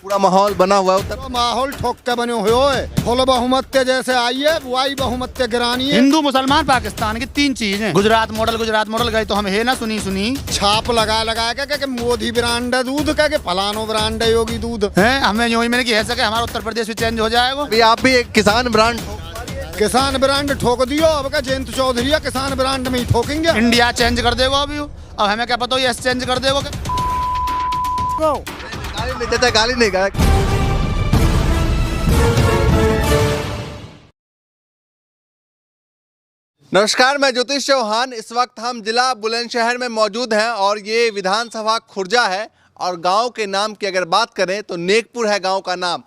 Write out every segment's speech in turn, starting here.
पूरा माहौल बना हुआ है उत्तर। तो माहौल ठोक के बने हुए हो, फुल बहुमत जैसे आई है, वाई बहुमत गिरानी है। हिंदू मुसलमान पाकिस्तान की 3 चीज हैं। गुजरात मॉडल गए तो हम है ना सुनी छाप लगा के मोदी ब्रांड है दूध का, फलानो ब्रांड है योगी दूध है। हमें यूं ही मैंने कह सके हमारा उत्तर प्रदेश भी चेंज हो जाएगा। अभी आप भी एक किसान ब्रांड किसान ब्रांड ठोक दियो। अब का जयंत चौधरी किसान ब्रांड में ही ठोकेंगे। इंडिया चेंज कर देगा अभी। अब हमें क्या पता ये चेंज कर देगा। गाली नहीं देता, गाली नहीं गा। नमस्कार, मैं ज्योतिष चौहान। इस वक्त हम जिला बुलंदशहर में मौजूद हैं और ये विधानसभा खुर्जा है। और गांव के नाम की अगर बात करें तो नेकपुर है गांव का नाम।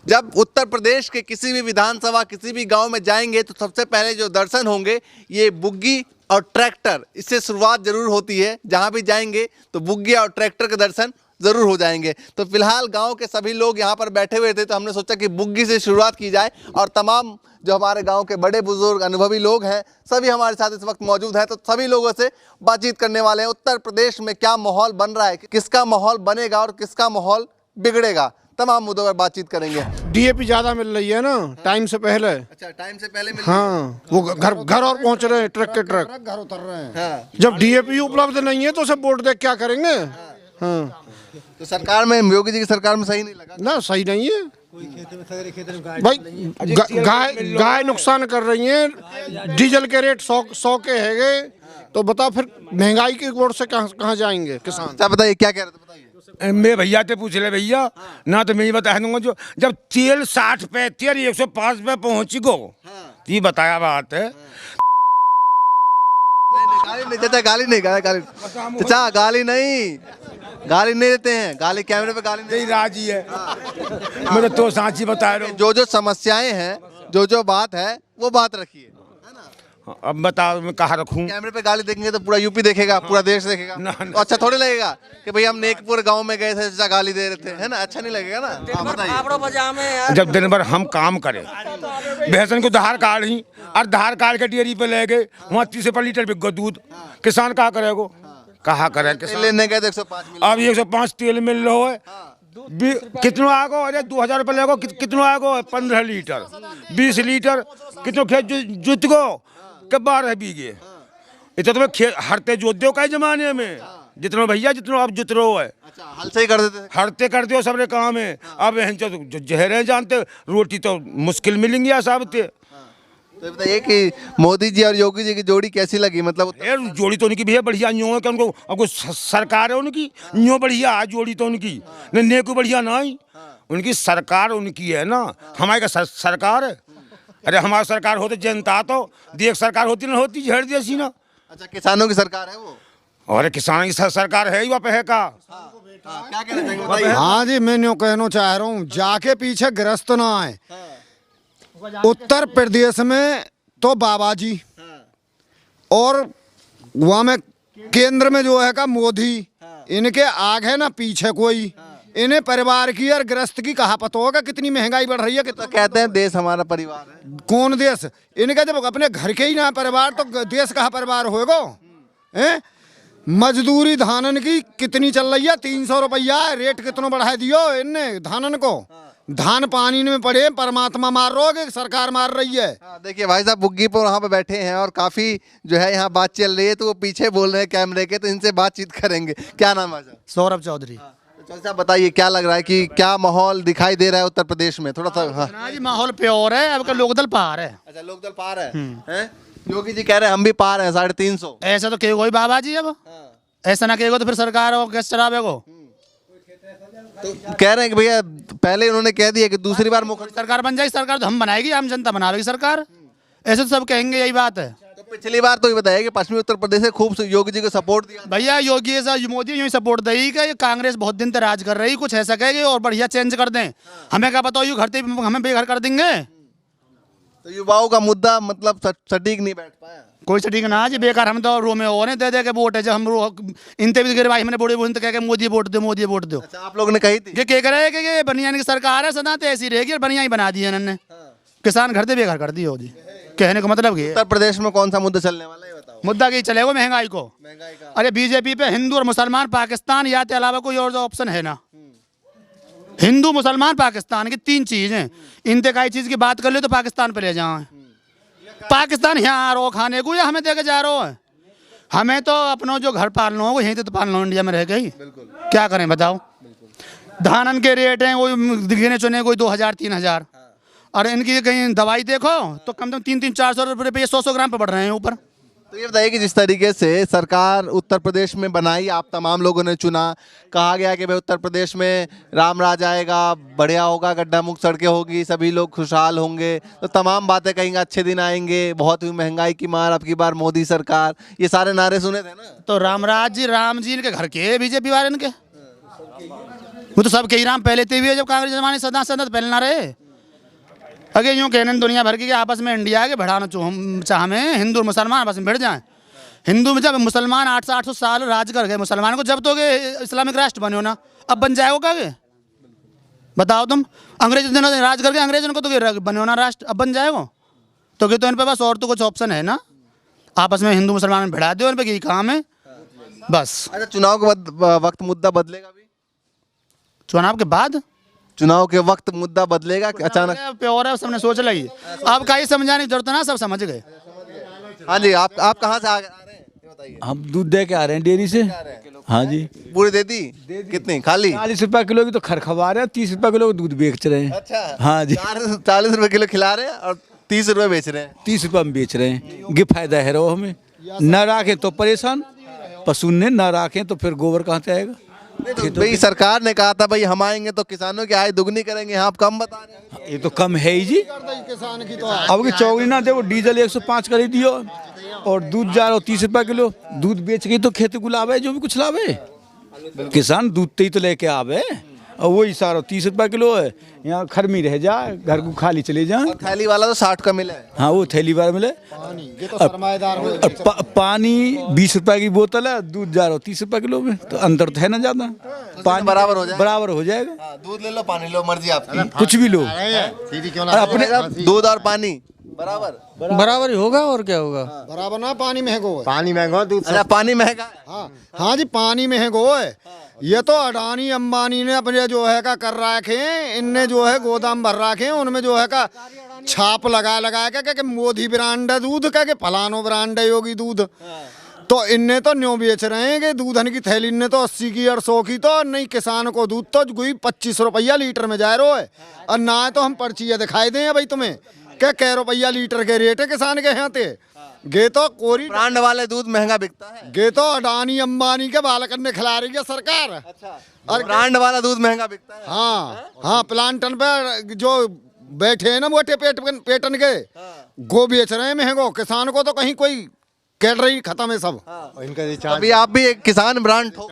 जब उत्तर प्रदेश के किसी भी विधानसभा किसी भी गांव में जाएंगे तो सबसे पहले जो दर्शन होंगे ये बुग्गी और ट्रैक्टर, इससे शुरुआत जरूर होती है। जहां भी जाएंगे तो बुग्गी और ट्रैक्टर के दर्शन ज़रूर हो जाएंगे। तो फिलहाल गांव के सभी लोग यहां पर बैठे हुए थे तो हमने सोचा कि बुग्गी से शुरुआत की जाए। और तमाम जो हमारे गांव के बड़े बुजुर्ग अनुभवी लोग हैं सभी हमारे साथ इस वक्त मौजूद हैं। तो सभी लोगों से बातचीत करने वाले हैं। उत्तर प्रदेश में क्या माहौल बन रहा है, किसका माहौल बनेगा और किसका माहौल बिगड़ेगा, तमाम मुद्दों पर बातचीत करेंगे। डीएपी ज्यादा मिल रही है ना टाइम से पहले। अच्छा, टाइम से पहले मिल हाँ, वो घर और पहुंच रहे हैं, ट्रक के ट्रक घर उतर रहे हैं। हाँ। जब डीएपी उपलब्ध नहीं है तो सब वोट देख क्या करेंगे। हाँ। तो सरकार में, योगी जी की सरकार में सही नहीं लगा ना, सही नहीं है भाई। गाय नुकसान कर रही है। डीजल के रेट 100 के है। तो बताओ फिर महंगाई की ओर से कहाँ जाएंगे किसान। अच्छा बताइए, क्या कह रहे थे, बताइए। मेरे भैया से पूछ ले भैया ना, तो मैं ही बता दूंगा। जो जब तेल 60 पे 105 पे पहुंच गो, ये बताया बात है। गाली नहीं देता, गाली नहीं गा, गाली चाचा, गाली नहीं देते हैं। गाली कैमरे पे गाली नहीं। राजी है मैं तो सांची बता रहा हूँ। जो समस्याएं हैं, जो बात है वो बात रखिए। अब बताओ मैं कहाँ रखूँ। कैमरे पे गाली देखेंगे तो पूरा यूपी देखेगा, पूरा देश देखेगा। तो अच्छा थोड़ी लगेगा कि भाई हम नेकपुर गांव में गए थे, चाचा गाली दे रहे थे, है ना। अच्छा नहीं लगेगा ना। बताइए। जब दिन भर हम काम करें, भैंसन को धार काट ही और धार काट के डेयरी पे ले गए, वहाँ 30 रुपये लीटर बिक गो दूध। किसान कहाँ करेगो, कहाँ करे किसान। लेने गए तो 105 मिला। अब 105 तेल मिल रहा है। कितना आगो, अरे 2000 रुपये लगो। कितना आगो, 15 लीटर 20 लीटर। कितनों खेत जुत गो के 12 बीघे। इतना तो मैं हरते जोत दो का जमाने में। जितना भैया जितना अब जुत रहो है। अच्छा, हल से ही कर देते। हरते कर दो सबरे काम है। अब जो जहरे जानते, रोटी तो मुश्किल मिलेंगी सब थे। तो बताइए कि मोदी जी और योगी जी की जोड़ी कैसी लगी, मतलब जोड़ी तो उनकी भैया बढ़िया न्यू है। उनको अब सरकार है उनकी न्यू बढ़िया है। जोड़ी तो उनकी नेको बढ़िया नहीं। उनकी सरकार उनकी है ना, हमारे का सरकार है। अरे हमारी सरकार होती जनता तो देख सरकार होती ना होती झेड़ दिया सी ना। अच्छा, किसानों की सरकार है वो। और किसानों की सरकार है ही वहाँ पे का। क्या कहना चाहेंगे, बताइए। हाँ जी, मैं न्यू कहना चाह रहा हूँ, जाके पीछे ग्रस्त ना आए। उत्तर प्रदेश में तो बाबा जी और वहाँ में केंद्र में जो है का मोदी, इनके आगे ना पीछे कोई। इन्हें परिवार की और ग्रस्त की कहा पता होगा कितनी महंगाई बढ़ रही है। तो कहते हैं देश हमारा परिवार है। कौन देश? इनका जब अपने घर के ही ना परिवार तो देश का परिवार होगा। मजदूरी धानन की कितनी चल रही है, 300 रुपया रेट कितना बढ़ा दियो इनने धानन को। धान पानी में पड़े, परमात्मा मार रहे, सरकार मार रही है। देखिए भाई साहब बुग्गी पर वहाँ पे बैठे हैं और काफी जो है यहाँ बात चल रही है। तो वो पीछे बोल रहे हैं कैमरे के, तो इनसे बातचीत करेंगे। क्या नाम है सर? सौरभ चौधरी। अच्छा बताइए, क्या लग रहा है कि क्या माहौल दिखाई दे रहा है उत्तर प्रदेश में? थोड़ा सा। हाँ जी, माहौल प्योर है। अब का लोकदल पार है। अच्छा, लोकदल पार है, हैं? योगी जी कह रहे हैं हम भी पार हैं 350। ऐसा तो कहेगा बाबा जी। अब ऐसा ना कहेगा तो फिर सरकार और कैसे चलावेगो। तो कह रहे हैं कि भैया पहले उन्होंने कह दिया कि दूसरी बार मुख्यमंत्री सरकार बन जाएगी। सरकार तो हम बनाएगी, आम जनता बनावेगी सरकार। ऐसे तो सब कहेंगे, यही बात है। तो पिछली बार तो ये बताया कि पश्चिमी उत्तर प्रदेश से खूब योगी जी को सपोर्ट दिया। भैया योगी से मोदी यूँ सपोर्ट देगी कि कांग्रेस बहुत दिन तक राज कर रही, कुछ ऐसा कहेगी और बढ़िया चेंज कर दें। हमें क्या बताओ, यू घर हमें बेघर कर देंगे। तो युवाओं का मुद्दा मतलब सटीक नहीं बैठ पाया। कोई सटीक ना जी, बेकार हम तो रो में हो दे दे के वोट है। जब हम इनते भी गिरवाई हमने बड़े बोलते कह के मोदी वोट दो, मोदी वोट दो। अच्छा, आप लोगों ने कही थी ये कह रहे कि ये बनियान की सरकार है, सदा तो ऐसी रहेगी। और बनिया ही बना दिया इन्होंने। किसान घर से बेघर कर दिए हो जी। कहने का मतलब ये। उत्तर प्रदेश में कौन सा मुद्दा चलने वाला है बताओ। मुद्दा की चलेगा महंगाई को। महंगाई का। अरे बीजेपी पे हिंदू और मुसलमान पाकिस्तान या के अलावा कोई और ऑप्शन है ना। हिंदू मुसलमान पाकिस्तान की 3 चीज़ें, इंतकाई चीज़ की बात कर ले तो पाकिस्तान पे ले जाओ। पाकिस्तान यहाँ आ रहा हो खाने को या हमें दे के जा रहा हो? हमें तो अपना जो घर पालना हो यहीं तो पालना हो, इंडिया में रह गई क्या करें बताओ। धानन के रेट हैं वो गिने चुने कोई 2000-3000, और इनकी कहीं दवाई देखो तो कम से कम 300-400 रुपये 100 ग्राम पे बढ़ रहे हैं ऊपर। तो ये बताइए कि जिस तरीके से सरकार उत्तर प्रदेश में बनाई, आप तमाम लोगों ने चुना, कहा गया कि भाई उत्तर प्रदेश में राम राज आएगा, बढ़िया होगा, गड्ढा मुक्त सड़कें होगी, सभी लोग खुशहाल होंगे, तो तमाम बातें कहेंगे, अच्छे दिन आएंगे, बहुत हुई महंगाई की मार, अब की बार मोदी सरकार, ये सारे नारे सुने थे ना। तो राम जी इनके घर के बीजेपी वाले इनके, वो तो सब के ही राम पहले थे भी है, जब कांग्रेस जमाने सदा सदा पहले ना रहे। अगे यूँ कहने दुनिया भर की आपस में इंडिया के बढ़ाना चाह में हिंदू और मुसलमान आपस में भिड़ जाएं। हिंदू में जब मुसलमान 800 साल राज कर गए, मुसलमान को जब तो के इस्लामिक राष्ट्र बने हो ना, अब बन जाएगा क्या? बताओ तुम, अंग्रेज राज करके अंग्रेजों को तो बने हो ना राष्ट्र, अब बन जाएगा तो कि तो इन पे बस और तो कुछ ऑप्शन है ना, आपस में हिंदू मुसलमान भिड़ा दो, इन पे यही काम है बस। अच्छा, चुनाव के वक्त मुद्दा बदलेगा भी? चुनाव के बाद चुनाव के वक्त मुद्दा बदलेगा कि अचानक? प्योर है, सबने सोच लगी, अब कहीं समझाने की जरूरत है ना, सब समझ गए। हाँ जी, आप कहाँ से आ रहे हैं ये बताइए। हम दूध दे के आ रहे हैं डेयरी से। हाँ जी। पूरी दे दी? कितनी खाली? 40 रुपए किलो की तो खरखवा रहे हैं, 30 रुपए किलो दूध बेच रहे हैं। अच्छा, हाँ जी। 40 रुपए किलो खिला रहे हैं और 30 रुपए बेच रहे हैं। 30 रुपए में बेच रहे हैं, ये फायदा है रो हमें, न राखें तो परेशान, पशु ने न राखें तो फिर गोबर कहाँ से आएगा। तो भाई सरकार ने कहा था भाई हम आएंगे तो किसानों की आय दुगनी करेंगे, यहाँ आप कम बता रहे हैं। ये तो कम है ही जी। किसान की तो अब की चौगनी ना देखो, डीजल 105 कर ही दियो और दूध जा रहा हो 30 रुपए किलो, दूध बेच के तो खेती को लाभ है, जो भी कुछ लाभ है, किसान दूध ही तो लेके आवे, और वही सारा 30 रुपए किलो है, यहाँ खरमी रह जाए, घर को खाली चले जाए। और थैली वाला तो 60 का मिला है। हाँ, वो थैली बार मिले, पानी 20 रुपए की बोतल है, दूध जा रहा हो 30 रुपए किलो में, तो अंतर तो है ना ज्यादा, पानी बराबर हो जाएगा। बराबर हो जाएगा। दूध ले लो, पानी लो, मर्जी आपकी, कुछ भी लो, अपने दूध और पानी बराबर ही होगा और क्या होगा। बराबर ना, पानी महंगो है, पानी महंगा दूध। अच्छा, पानी महंगा है। हाँ हाँ जी, पानी महंगो है। ये तो अडानी अंबानी ने अपने जो है का कर रखे, इनने जो है गोदाम भर रखे, उनमें जो है का छाप लगा के मोदी ब्रांड है दूध का, के फलानो ब्रांड है योगी दूध, तो इनने तो न्यों बेच रहे हैं कि दूधन की थैली ने तो 80 की और 100 की, तो नहीं किसान को दूध तो कोई 25 रुपया लीटर में जा रहा है, और ना तो हम पर्चियाँ दिखाई दें भाई तुम्हें क्या कै रुपया लीटर के रेट है किसान के यहाँ थे। गे तो कोरी ब्रांड वाले दूध महंगा बिकता है। गे तो अडानी अंबानी के बालक ने खिला रही है सरकार। अच्छा, और ब्रांड वाला दूध महंगा बिकता है। हाँ हाँ, प्लांटन पे जो बैठे हैं ना मोटे पेटन के, गो बेच रहे हैं महंगो, किसान को तो कहीं कोई कह रही खत्म है सब। अभी आप भी एक किसान ब्रांड ठोक,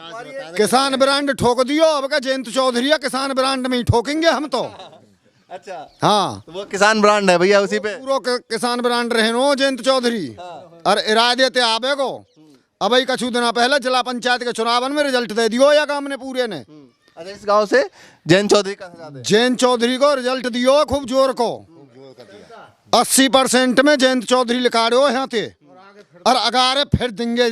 किसान ब्रांड ठोक दियो, अब का जयंत चौधरी किसान ब्रांड में ही ठोकेंगे हम तो। अच्छा, हाँ, तो वो किसान ब्रांड है भैया, उसी पे पूरा किसान ब्रांड रहे नो जयंत चौधरी। और इरादे ते आबे को अब ही कछु दिना पहले जिला पंचायत के चुनाव में रिजल्ट दे दियो या काम ने पूरे ने। अच्छा, इस गांव से जैन चौधरी का जयंत चौधरी को रिजल्ट दियो खूब जोर को, 80% में जयंत चौधरी लिखा रहे हो यहाँ थे, और अगारे फिर देंगे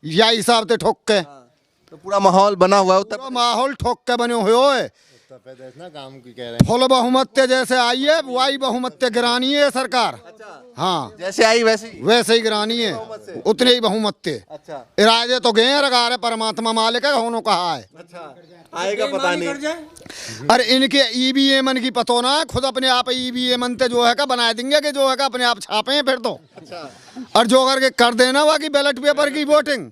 या हिसाब से ठोक के। तो पूरा माहौल बना हुआ है उत्तर माहौल ठोक के बने हुए है, फुल बहुमत जैसे आई है वही बहुमत गिरानी है सरकार। हाँ, जैसे आई वैसे ही गिरानी है, उतने ही बहुमत। अच्छा, इरादे तो गए रगा परमात्मा मालिक है होनो कहा है। अच्छा, आएगा पता नहीं। अरे इनके ईवीएम की पतो ना, खुद अपने आप ईवीएम जो है का बना देंगे कि जो है का अपने आप छापे हैं फिर तो। अच्छा, और जो करके कर देना बाकी बैलेट पेपर की वोटिंग,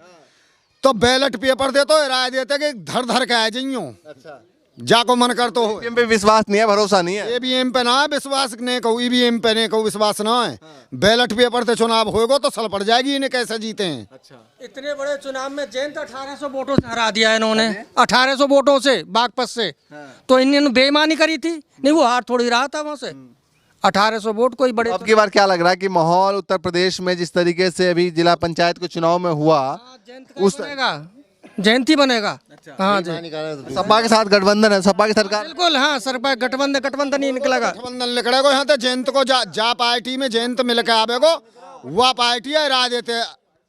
तो बैलेट पेपर दे तो राय देते कि धर धर के आ जाइयो। अच्छा, जाको मन कर तो ईवीएम पे विश्वास नहीं है, भरोसा नहीं है। ईवीएम पे ना विश्वास ने कहूँ, ईवीएम पे ने कहूँ विश्वास ना है। बैलेट पेपर से चुनाव होगा तो सल पड़ जाएगी इन्हें कैसे जीते हैं। अच्छा, इतने बड़े चुनाव में जयंत 1800 वोटों से हरा दिया इन्होंने, 1800 वोटों से बागपत से। तो इन्होंने बेईमानी करी थी, नहीं वो हार थोड़ी रहा था वहाँ से, 1800 वोट कोई बड़े। अब की बार क्या लग रहा है कि माहौल उत्तर प्रदेश में जिस तरीके से अभी जिला पंचायत के चुनाव में हुआ, उस जयंती बनेगा। हाँ जी, सपा के साथ गठबंधन है, सपा की सरकार बिल्कुल। हाँ, सरपा गठबंधन ही निकलेगा। गठबंधन निकलेगा यहाँ तो जयंत को जा पार्टी में जयंत मिल के आवे को वह पार्टी है राय देते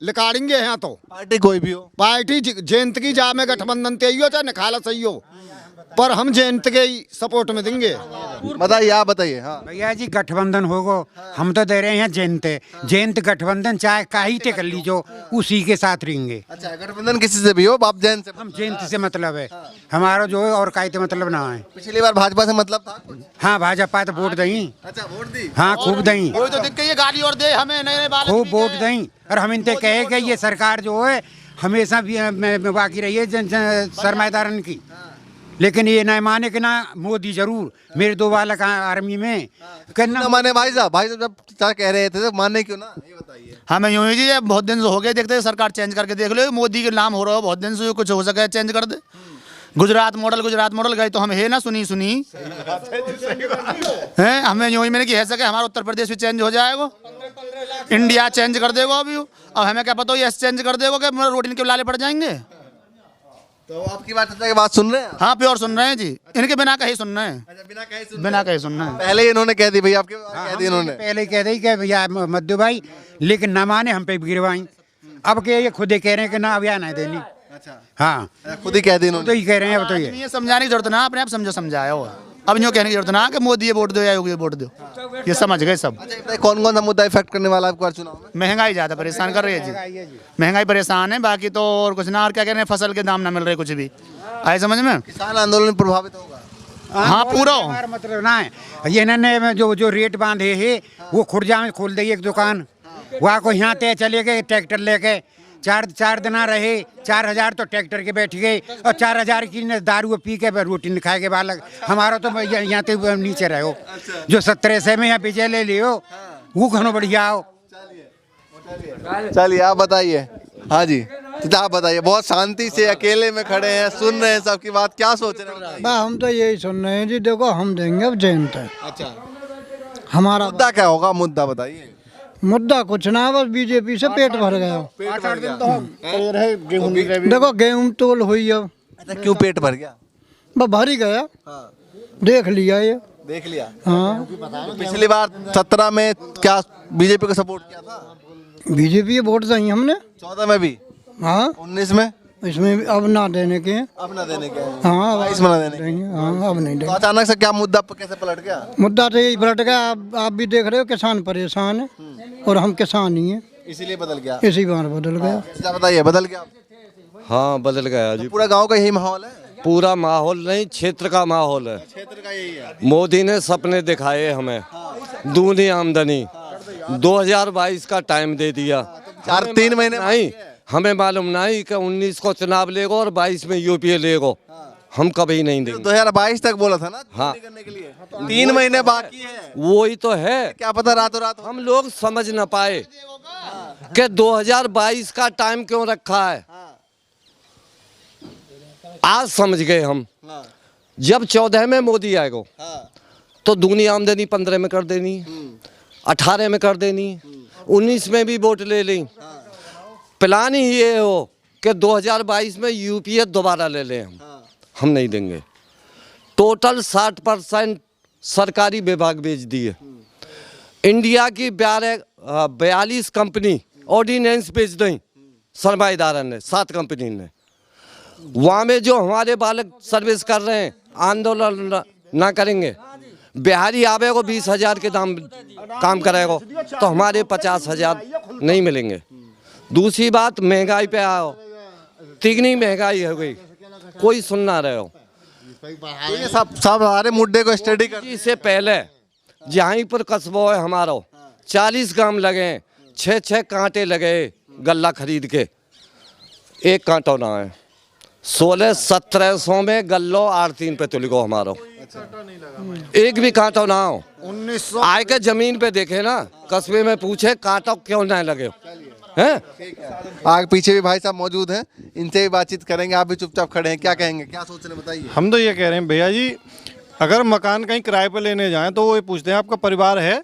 लिकाड़ेंगे यहाँ तो। पार्टी कोई भी हो, पार्टी जयंत की जा में गठबंधन ते ही हो चाहे निखाला सही हो, पर हम जयंत के ही सपोर्ट में देंगे। बताइए, आप बताइए। हाँ, भैया जी गठबंधन होगो, हम तो दे रहे हैं जयंत गठबंधन चाहे काहे ते कर लीजो, उसी के साथ रहेंगे। अच्छा, गठबंधन किसी से भी हो, आप जैन से? हम जयंत से मतलब है हमारा, जो है और काहे ते मतलब ना है। पिछली बार भाजपा से मतलब था कुछ? हाँ भाजपा तो वोट दई। अच्छा, वोट दी? हाँ खूब दई, कोई तो दिख के ये गाली और दे हमें नए नए खूब वोट दई। और हम इनसे कहे कि ये सरकार जो है हमेशा भी बाकी रही है सरमाएदारन की, लेकिन ये ना माने कि ना मोदी जरूर। मेरे 2 बालक आर्मी में ना माने भाई साहब जब क्या कह रहे थे तो मानने क्यों ना, ये बताइए। हमें यूं ही जी बहुत दिन से हो गए, देखते सरकार चेंज करके देख लो, मोदी के नाम हो रहा है बहुत दिन से, कुछ हो सके चेंज कर दे। गुजरात मॉडल गए तो हम है ना सुनी हैं, हमें यूं ही मैंने कि है सके हमारा उत्तर प्रदेश भी चेंज हो जाएगा, इंडिया चेंज कर देगा अभी। अब हमें क्या पता ये चेंज कर देगा कि रोटी के लाले पड़ जाएंगे। तो आपकी बात सुन रहे हैं? हाँ प्योर सुन रहे हैं जी, इनके बिना कहीं सुन रहे हैं, अच्छा, बिना कहे बिना कहीं सुन रहे हैं। पहले ही इन्होंने कह दी भैया, आपके कह दी इन्होंने पहले कह दी कि भैया मध्य भाई, लेकिन ना माने हम पे गिरवाई। अब के ये खुद ही कह रहे हैं कि ना अब यहाँ नहीं देनी। अच्छा, हाँ खुद ही कह दी तो इन्होंने। ही कह रहे हैं। अब तो ये ये समझाने की जरूरत ना, अपने आप समझाया हो। अब यूँ कहने की जरूरत ना कि मोदी ये वोट दो या योगी ये वोट दो, ये समझ गए सब। अच्छा, कौन कौन सा मुद्दा इफेक्ट करने वाला है आपको चुनाव में? महंगाई ज़्यादा परेशान कर रही है जी, महंगाई परेशान है, बाकी तो और कुछ ना। और क्या कह रहे हैं, फसल के दाम ना मिल रहे कुछ भी, आए समझ में। किसान आंदोलन प्रभावित होगा? हाँ पूरा हमारा मतलब ना है, ये इन्होंने जो रेट बांधे है वो खुर्जा में खोल दी एक दुकान, वहाँ को यहाँ तय चले गए ट्रैक्टर लेके, चार दिन रहे, 4000 तो ट्रैक्टर के बैठ गए, और 4000 की ने दारू पी के रोटी नहीं खाए के बालक। हमारा तो यहाँ ते नीचे रहो, जो 1700 में यहाँ पीछे ले लियो वो घनो बढ़िया हो। चलिए आप बताइए। हाँ जी, तो आप बताइए, बहुत शांति से अकेले में खड़े हैं, सुन रहे हैं सबकी बात, क्या सोच रहे हैं? हम तो यही सुन रहे हैं जी, देखो हम देंगे अब जयंत है। अच्छा, हमारा मुद्दा क्या होगा? मुद्दा बताइए। मुद्दा कुछ ना है, बस बीजेपी से पेट भर गया। देखो गेहूं तोल हुई अब। अच्छा, क्यों पेट भर गया? बस भर ही गया, देख लिया ये। देख लिया। हाँ, पिछली बार 17 में क्या बीजेपी को सपोर्ट किया था? बीजेपी ये वोट दी हमने। 14 में भी? हाँ, 19 में? इसमें भी अब ना देने के हैं। अब ना देने के हैं। हाँ, अब 22 में ना देने के। देंगे। हाँ, अब नहीं तो देंगे। अचानक से क्या मुद्दा कैसे पलट गया? मुद्दा तो यही पलट गया, आप भी देख रहे हो किसान परेशान है, और हम किसान ही हैं, इसीलिए बदल गया। इसी बार बदल गया। अच्छा बताइए, बदल गया? हाँ बदल गया जी, पूरा गांव का यही माहौल है? पूरा माहौल नहीं, क्षेत्र का माहौल है। क्षेत्र का यही है। मोदी ने सपने दिखाए हमें, दूनी आमदनी, 2022 का टाइम दे दिया। 3 महीने नहीं, हमें मालूम नहीं कि 19 को चुनाव लेगा और 22 में यूपीए लेगा, हम कभी नहीं देंगे। 2022 तक बोला था ना हाँ। करने के लिए, 3 महीने बाकी है। वही तो है, क्या पता रातों रात हम लोग समझ न पाए कि 2022 का टाइम क्यों रखा है। आज समझ गए हम, जब 14 में मोदी आएगा तो दूनी आमदनी 15 में कर देनी, 18 में कर देनी, 19 में भी वोट ले लें। प्लान ही ये हो कि 2022 में यूपीए दोबारा ले लें हम नहीं देंगे। टोटल 60% सरकारी विभाग बेच दिए। इंडिया की 42 कंपनी ऑर्डिनेंस बेच दी सरमाएदारन ने, 7 कंपनी ने। वहाँ में जो हमारे बालक सर्विस कर रहे हैं, आंदोलन ना करेंगे, बिहारी आवे को 20,000 के दाम काम करेगा तो हमारे 50,000 नहीं मिलेंगे। दूसरी बात, महंगाई पे आओ, तिगनी महंगाई हो गई, कोई सुन ना रहे हो। तो ये सब सारे मुद्दे को स्टडी कर। इससे पहले जहाँ पर कस्बा है हमारा, 40 ग्राम लगे, 6 कांटे लगे गल्ला खरीद के, एक कांटा ना है। 1600-1700 में गल्लो 8-3 पे तुल गो हमारा, एक भी कांटा ना हो। 1900 आए के जमीन पे देखे ना, कस्बे में पूछे कांटा क्यों ना लगे हैं। आगे पीछे भी भाई साहब मौजूद हैं, इनसे भी बातचीत करेंगे। आप भी चुपचाप खड़े हैं, क्या कहेंगे, क्या सोच रहे हैं, बताइए। हम तो ये कह रहे हैं भैया जी, अगर मकान कहीं किराए पर लेने जाएं तो वो ये पूछते हैं आपका परिवार है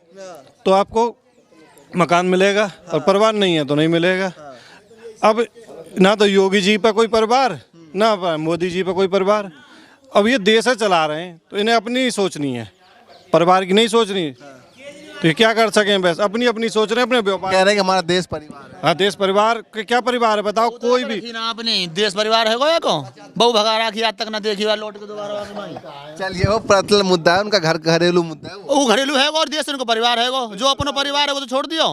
तो आपको मकान मिलेगा, और परिवार नहीं है तो नहीं मिलेगा। अब ना तो योगी जी पर कोई परिवार, ना मोदी जी पर कोई परिवार। अब ये देश चला रहे हैं तो इन्हें अपनी सोचनी है, परिवार की नहीं सोचनी। तो तो ये क्या कर सकें, बस अपनी अपनी सोच रहे हैं, अपने व्यापार। कह रहे हैं कि हमारा देश परिवार है। हाँ, देश परिवार के क्या परिवार है बताओ, कोई भी। देखी ना अपनी देश परिवार है को बहु भगा राखी आज तक ना देखी हुआ लौट के दोबारा भाई। चलिए वो पर्सनल मुद्दा है उनका, घर घरेलू मुद्दा है वो। वो घरेलू है और देश उनको परिवार है जो अपना परिवार है वो तो छोड़ दियो,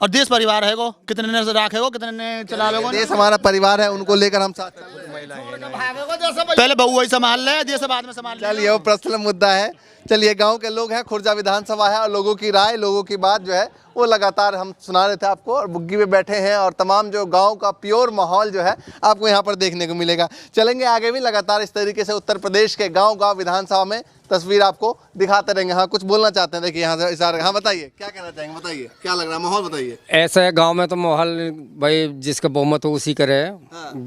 और देश परिवार है कितने ने राखे कितने ने चलावे देश हमारा परिवार है, उनको लेकर हम साथ चल रहे हैं। पहले बहू वही संभाल ले, देश बाद में संभाल ले। चलिए वो पर्सनल मुद्दा है। चलिए गांव के लोग हैं, खुर्जा विधानसभा है और लोगों की राय, लोगों की बात जो है वो लगातार हम सुना रहे थे आपको, और बुग्गी पे बैठे हैं और तमाम जो गांव का प्योर माहौल जो है आपको यहाँ पर देखने को मिलेगा। चलेंगे आगे भी लगातार इस तरीके से उत्तर प्रदेश के गांव विधानसभा में तस्वीर आपको दिखाते रहेंगे। हाँ, कुछ बोलना चाहते हैं, देखिए यहाँ से इशारे। हाँ बताइए, क्या कहना चाहेंगे, बताइए क्या लग रहा है, माहौल बताइए। ऐसा है गांव में तो माहौल भाई जिसका बहुमत हो उसी करे।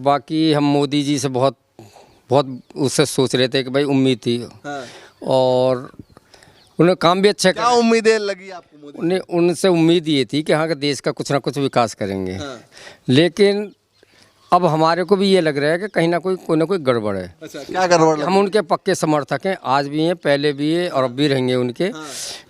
बाकी हम मोदी जी से बहुत उससे सोच रहे थे कि भाई उम्मीद थी, और उन्हें काम भी अच्छा क्या उम्मीदें लगी आपको मोदी? उन्हें उनसे उम्मीद ये थी कि हाँ कि देश का कुछ ना कुछ विकास करेंगे। लेकिन अब हमारे को भी ये लग रहा है कि कहीं ना कोई गड़बड़ है। अच्छा, क्या गड़बड़? हम उनके पक्के समर्थक हैं, आज भी हैं, पहले भी हैं और अब भी रहेंगे उनके।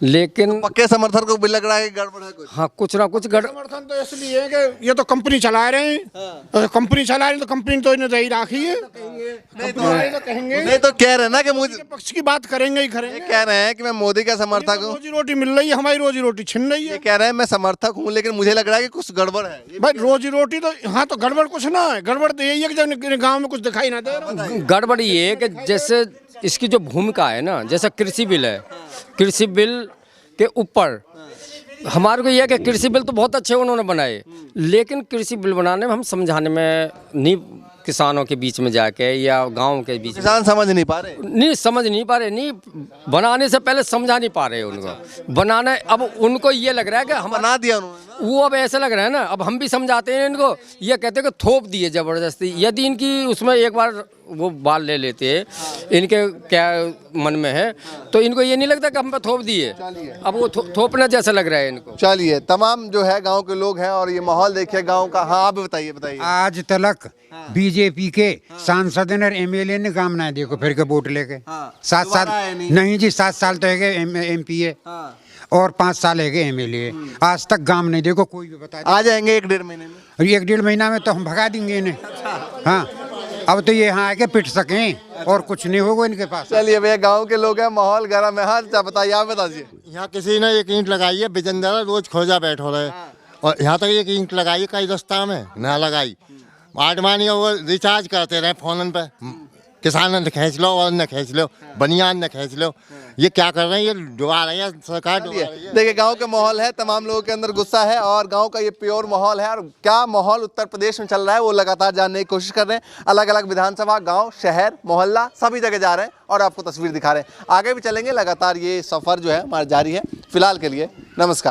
लेकिन तो पक्के समर्थक को भी लग रहा है कि गड़बड़ है कुछ। हाँ, कुछ ना कुछ समर्थन तो इसलिए है कि ये तो कंपनी चला रहे हैं, कंपनी चला रहे हैं तो कंपनी तो इन्हें रही राखी है, कहेंगे नहीं तो कह रहे हैं ना कि मुझे पक्ष की बात करेंगे ही करेंगे। कह रहे हैं कि मैं मोदी का समर्थक हूँ, रोजी रोटी मिल रही है, हमारी रोजी रोटी छिन रही ये है। कह रहे हैं मैं समर्थक हूँ, लेकिन मुझे लग रहा है कि कुछ गड़बड़ है। भाई रोजी रोटी तो यहाँ तो गड़बड़ कुछ ना है, गड़बड़ तो यही है कि जब गांव में कुछ दिखाई ना दे। गड़बड़ ये है कि जैसे इसकी जो भूमिका है ना, जैसे कृषि बिल है, कृषि बिल के ऊपर हमारे को यह है कि कृषि बिल तो बहुत अच्छे उन्होंने बनाए, लेकिन कृषि बिल बनाने में हम समझाने में नहीं, किसानों के बीच में जाके या गांव के बीच में किसान समझ नहीं पा रहे, नहीं बनाने से पहले समझा नहीं पा रहे उनको बनाना। अब उनको ये लग रहा है कि हम बना दिया उन्होंने, वो अब ऐसा लग रहा है ना, अब हम भी समझाते हैं इनको, ये कहते हैं कि थोप दिए ज़बरदस्ती। यदि इनकी उसमें एक बार वो बाल ले लेते हैं, इनके क्या मन में है, तो इनको ये नहीं लगता कि हम पे थोप दिए। अब वो थोपना जैसा लग रहा है इनको। चलिए तमाम जो है गांव के लोग हैं और ये माहौल देखिए गांव का। हाँ, आप बताइए। आज तक बीजेपी के सांसद ने एमएलए ने काम ना देखो फिर के वोट लेके। 7 साल नहीं जी, 7 साल तो है एमपी है और 5 साल है एमएलए, आज तक काम नहीं देखो कोई भी बता। आ जाएंगे 1-1.5 महीने में, 1-1.5 महीना में तो हम भगा देंगे इन्हें। हाँ, अब तो ये यहाँ आके पिट सकें और कुछ नहीं होगा इनके पास। चलिए भैया, गांव के लोग हैं, माहौल गर्म है। हाँ बताइए, आप बताइए। यहाँ किसी ने एक ईंट लगाई है, बिजंदरा रोज खोजा बैठो रहे, और यहाँ तक एक ईंट लगाई है कई रास्ता में ना लगाई। आडवाणी वो रिचार्ज करते रहे फोन पे, किसान ने खींच लो और न खींच लो, बनियान न खींच लो। ये क्या कर रहे हैं, ये डुबा रही है सरकार, डुबा रही है। देखिए गांव का माहौल है, तमाम लोगों के अंदर गुस्सा है और गांव का ये प्योर माहौल है। और क्या माहौल उत्तर प्रदेश में चल रहा है वो लगातार जानने की कोशिश कर रहे हैं। अलग अलग विधानसभा, गांव, शहर, मोहल्ला सभी जगह जा रहे हैं और आपको तस्वीर दिखा रहे हैं। आगे भी चलेंगे, लगातार ये सफ़र जो है हमारा जारी है। फिलहाल के लिए नमस्कार।